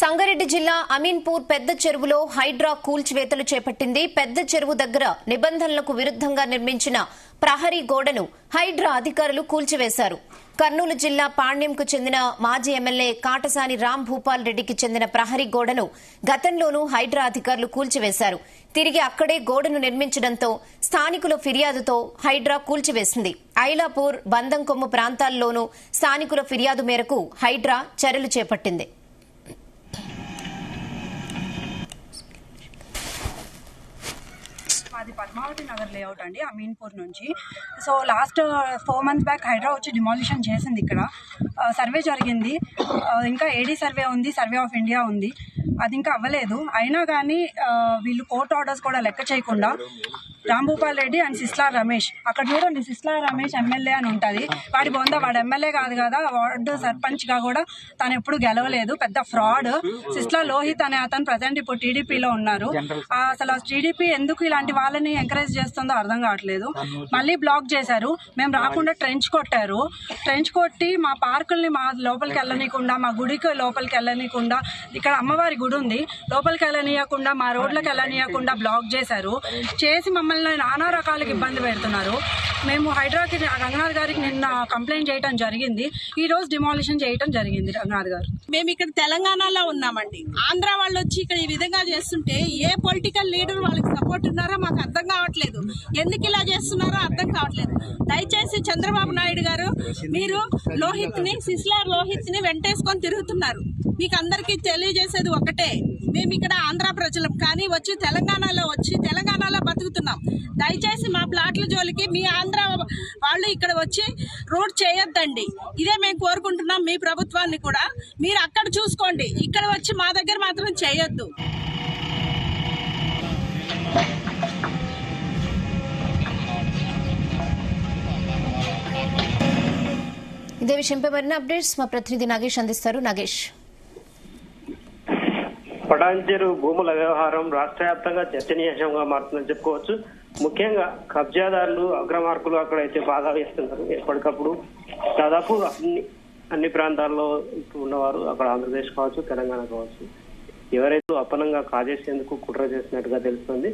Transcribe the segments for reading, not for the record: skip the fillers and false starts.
సంగారెడ్డి జిల్లా అమీన్పూర్ పెద్ద చెరువులో హైడ్రా కూల్చివేతలు చేపట్టింది. పెద్ద చెరువు దగ్గర నిబంధనలకు విరుద్దంగా నిర్మించిన ప్రహరీ గోడను హైడ్రా అధికారులు కూల్చివేశారు. కర్నూలు జిల్లా పాణ్యంకు చెందిన మాజీ ఎమ్మెల్యే కాటసాని రామ్ భూపాల్ రెడ్డికి చెందిన ప్రహరీ గోడను గతంలోనూ హైడ్రా అధికారులు కూల్చివేశారు. తిరిగి అక్కడే గోడను నిర్మించడంతో స్థానికుల ఫిర్యాదుతో హైడ్రా కూల్చివేసింది. ఐలాపూర్, బందంకొమ్ము ప్రాంతాల్లోనూ స్థానికుల ఫిర్యాదు మేరకు హైడ్రా చర్యలు చేపట్టింది. మాది పద్మావతి నగర్ లేఅవుట్ అండి, అమీన్పూర్ నుంచి. So last 4 months back Hydraa వచ్చి డిమాలిషన్ చేసింది. ఇక్కడ సర్వే జరిగింది, ఇంకా ఏడీ సర్వే ఉంది, సర్వే ఆఫ్ ఇండియా ఉంది, అది ఇంకా అవ్వలేదు. అయినా కానీ వీళ్ళు కోర్ట్ ఆర్డర్స్ కూడా లెక్క చేయకుండా రామ్ భూపాల్ రెడ్డి అండ్ సిస్లా రమేష్, అక్కడ చూడండి సిస్లా రమేష్ ఎమ్మెల్యే అని ఉంటుంది, వాడి బొంద, వాడు ఎమ్మెల్యే కాదు కదా, వార్డు సర్పంచ్ గా కూడా తను ఎప్పుడు గెలవలేదు, పెద్ద ఫ్రాడ్. సిస్లా లోహిత్ అనే అతను ప్రజెంట్ ఇప్పుడు టీడీపీలో ఉన్నారు. అసలు టీడీపీ ఎందుకు ఇలాంటి వాళ్ళని ఎంకరేజ్ చేస్తుందో అర్థం కావట్లేదు. మళ్ళీ బ్లాక్ చేశారు, మేము రాకుండా ట్రెంచ్ కొట్టారు. ట్రెంచ్ కొట్టి మా పార్కుల్ని మా లోపలికి వెళ్ళనీయకుండా, మా గుడికి లోపలికి వెళ్ళనీయకుండా, ఇక్కడ అమ్మవారి గుడి ఉంది, లోపలికి వెళ్ళనీయకుండా, మా రోడ్లకు వెళ్ళనీయకుండా బ్లాక్ చేశారు. చేసి మమ్మల్ని నానా రకాలకు ఇబ్బంది పెడుతున్నారు. మేము హైడ్రాకి రంగనాథ్ గారికి నిన్న కంప్లైంట్ చేయడం జరిగింది, ఈ రోజు డిమాలిషన్ చేయడం జరిగింది. రంగనాథ్ గారు, మేము ఇక్కడ తెలంగాణలో ఉన్నామండి, ఆంధ్ర వాళ్ళు వచ్చి ఇక్కడ ఈ విధంగా చేస్తుంటే ఏ పొలిటికల్ లీడర్ వాళ్ళకి సపోర్ట్ ఉన్నారో మాకు అర్థం కావట్లేదు. ఎందుకు ఇలా చేస్తున్నారో అర్థం కావట్లేదు. దయచేసి చంద్రబాబు నాయుడు గారు, మీరు సిస్లా లోహిత్ ని వెంటేసుకొని తిరుగుతున్నారు. మీకు అందరికీ తెలియజేసేది ఒకటే, మేము ఇక్కడ ఆంధ్ర ప్రజలం కానీ వచ్చి తెలంగాణలో బతుకుతున్నాం. దయచేసి మా ప్లాట్ల జోలికి మీ ఆంధ్ర వాళ్ళు ఇక్కడ వచ్చి రోడ్ చేయొద్దండి. ఇదే మేము కోరుకుంటున్నాం మీ ప్రభుత్వాన్ని కూడా. మీరు అక్కడ చూసుకోండి, ఇక్కడ వచ్చి మా దగ్గర మాత్రం చేయొద్దు. ఇదే విషయంపై మరిన్ని అప్డేట్స్ మా ప్రతినిధి నాగేష్ అందిస్తారు. నాగేష్, పటాన్చెరు భూముల వ్యవహారం రాష్ట్ర వ్యాప్తంగా చర్చనీయాంశంగా మారుతుందని చెప్పుకోవచ్చు. ముఖ్యంగా కబ్జాదారులు, అగ్రమార్కులు అక్కడైతే బాగా వేస్తున్నారు. ఎప్పటికప్పుడు దాదాపు అన్ని ప్రాంతాల్లో ఉన్నవారు, అక్కడ ఆంధ్రప్రదేశ్ కావచ్చు, తెలంగాణ కావచ్చు, ఎవరైతే అపనంగా కాజేసేందుకు కుట్ర చేసినట్టుగా తెలుస్తుంది.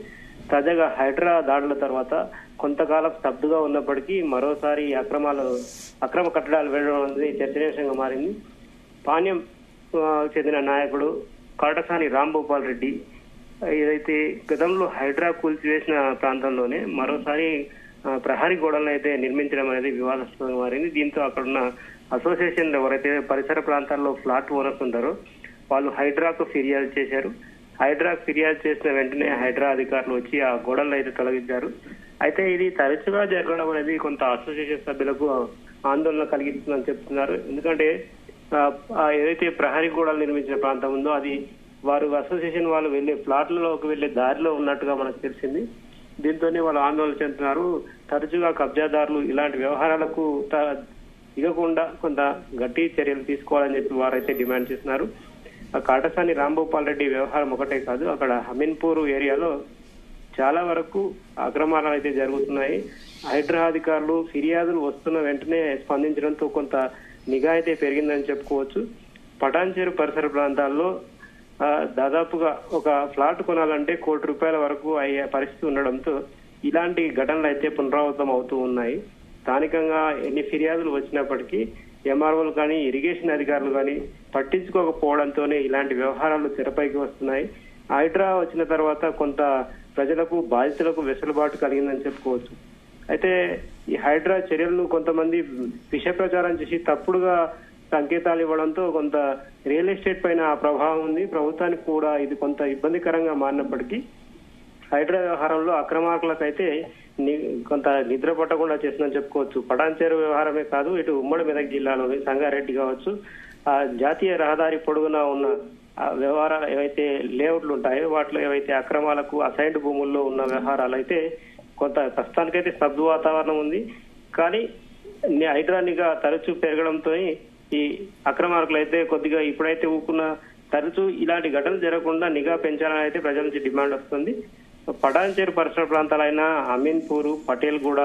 తాజాగా హైడ్రా దాడుల తర్వాత కొంతకాలం స్తబ్దుగా ఉన్నప్పటికీ మరోసారి అక్రమ కట్టడాలు వేయడం అనేది చర్చనీయాంశంగా మారింది. పాణ్యం చెందిన నాయకుడు కాటసాని రామ్ భూపాల్ రెడ్డి ఏదైతే గతంలో హైడ్రా కూల్చివేసిన ప్రాంతంలోనే మరోసారి ప్రహరీ గోడలను అయితే నిర్మించడం అనేది వివాదాస్పదంగా మారింది. దీంతో అక్కడున్న అసోసియేషన్లు ఎవరైతే పరిసర ప్రాంతాల్లో ఫ్లాట్ ఓనర్స్ ఉంటారో వాళ్ళు హైడ్రాకు ఫిర్యాదు చేశారు. హైడ్రాకు ఫిర్యాదు చేసిన వెంటనే హైడ్రా అధికారులు వచ్చి ఆ గోడలను అయితే తొలగించారు. అయితే ఇది తరచుగా జరగడం అనేది కొంత అసోసియేషన్ సభ్యులకు ఆందోళన కలిగిస్తుందని చెప్తున్నారు. ఎందుకంటే ఏదైతే ప్రహరీ గోడలు నిర్మించిన ప్రాంతం ఉందో అది వారు అసోసియేషన్ వాళ్ళు వెళ్లే ఫ్లాట్లలోకి వెళ్లే దారిలో ఉన్నట్టుగా మనకు తెలిసింది. దీంతోనే వాళ్ళు ఆందోళన చెందుతున్నారు. తరచుగా కబ్జాదారులు ఇలాంటి వ్యవహారాలకు దిగకుండా కొంత గట్టి చర్యలు తీసుకోవాలని చెప్పి వారైతే డిమాండ్ చేస్తున్నారు. కాటసాని రామ్ భూపాల్ రెడ్డి వ్యవహారం ఒకటే కాదు, అక్కడ అమీన్పూర్ ఏరియాలో చాలా వరకు అక్రమాలు అయితే జరుగుతున్నాయి. హైడ్రా అధికారులు ఫిర్యాదులు వస్తున్న వెంటనే స్పందించడంతో కొంత నిఘా అయితే పెరిగిందని చెప్పుకోవచ్చు. పటాన్చెరు పరిసర ప్రాంతాల్లో దాదాపుగా ఒక ఫ్లాట్ కొనాలంటే ₹1 కోటి వరకు అయ్యే పరిస్థితి ఉండడంతో ఇలాంటి ఘటనలు అయితే పునరావృతం అవుతూ ఉన్నాయి. స్థానికంగా ఎన్ని ఫిర్యాదులు వచ్చినప్పటికీ ఎంఆర్ఓలు కానీ, ఇరిగేషన్ అధికారులు కానీ పట్టించుకోకపోవడంతోనే ఇలాంటి వ్యవహారాలు తెరపైకి వస్తున్నాయి. హైడ్రా వచ్చిన తర్వాత కొంత ప్రజలకు, బాధితులకు వెసులుబాటు కలిగిందని చెప్పుకోవచ్చు. అయితే ఈ హైడ్రా చర్యలను కొంతమంది విష ప్రచారం చేసి తప్పుడుగా సంకేతాలు ఇవ్వడంతో కొంత రియల్ ఎస్టేట్ పైన ఆ ప్రభావం ఉంది. ప్రభుత్వానికి కూడా ఇది కొంత ఇబ్బందికరంగా మారినప్పటికీ హైడ్రా వ్యవహారంలో అక్రమార్కులకైతే కొంత నిద్ర పట్టకుండా చేస్తుందని చెప్పుకోవచ్చు. పటాన్చెరు వ్యవహారమే కాదు, ఇటు ఉమ్మడి మెదక్ జిల్లాలోని సంగారెడ్డి కావచ్చు, ఆ జాతీయ రహదారి పొడుగునా ఉన్న వ్యవహారాలు ఏవైతే లేఅవుట్లు ఉంటాయో వాటిలో ఏవైతే అక్రమాలకు అసైన్డ్ భూముల్లో ఉన్న వ్యవహారాలు అయితే కొంత ప్రస్తుతానికైతే స్తబ్దు వాతావరణం ఉంది. కానీ హైడ్రా నిఘా తరచూ పెరగడంతో ఈ అక్రమార్కులు అయితే కొద్దిగా ఇప్పుడైతే ఊకున్న తరచూ ఇలాంటి ఘటనలు జరగకుండా నిఘా పెంచాలని అయితే ప్రజల నుంచి డిమాండ్ వస్తుంది. పటాన్చెరు పరిసర ప్రాంతాలైన అమీన్పూర్, పటేల్గూడ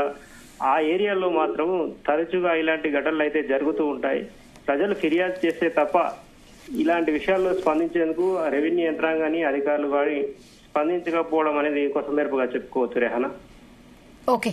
ఆ ఏరియాలో మాత్రం తరచుగా ఇలాంటి ఘటనలు అయితే జరుగుతూ ఉంటాయి. ప్రజలు ఫిర్యాదు చేస్తే తప్ప ఇలాంటి విషయాల్లో స్పందించేందుకు రెవెన్యూ యంత్రాంగాన్ని అధికారులు వాడి స్పందించకపోవడం అనేది కొత్త మెరుపుగా చెప్పుకోవచ్చు. రెహానా. ఓకే.